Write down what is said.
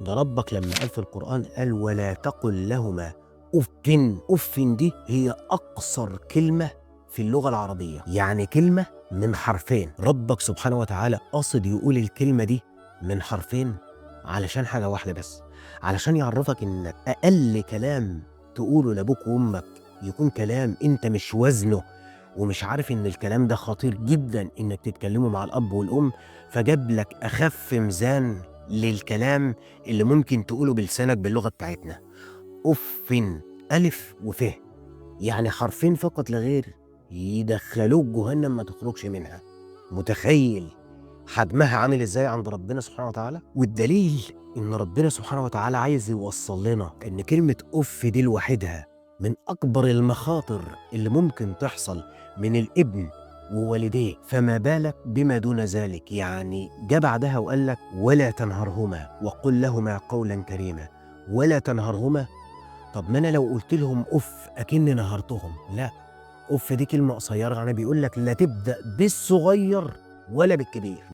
ده ربك لما قال في القرآن قال ولا تقل لهما أف. أف دي هي أقصر كلمة في اللغة العربية، يعني كلمة من حرفين. ربك سبحانه وتعالى قصد يقول الكلمة دي من حرفين علشان حاجة واحدة بس، علشان يعرفك إنك أقل كلام تقوله لأبوك وأمك يكون كلام أنت مش وزنه ومش عارف إن الكلام ده خطير جدا إنك تتكلمه مع الأب والأم، فجاب لك أخف ميزان للكلام اللي ممكن تقوله بلسانك باللغة بتاعتنا. أف، ألف وف، يعني حرفين فقط لا غير يدخلوك جهنم ما تخرجش منها. متخيل حجمها عامل ازاي عند ربنا سبحانه وتعالى؟ والدليل ان ربنا سبحانه وتعالى عايز يوصل لنا ان كلمة أف دي لوحدها من أكبر المخاطر اللي ممكن تحصل من الابن ووالديه، فما بالك بما دون ذلك. يعني جه بعدها وقال لك ولا تنهرهما وقل لهما قولا كريما. ولا تنهرهما، طب ما انا لو قلت لهم اف اكني نهرتهم؟ لا، اف دي كلمه قصيره، يعني بيقول لك لا تبدا بالصغير ولا بالكبير.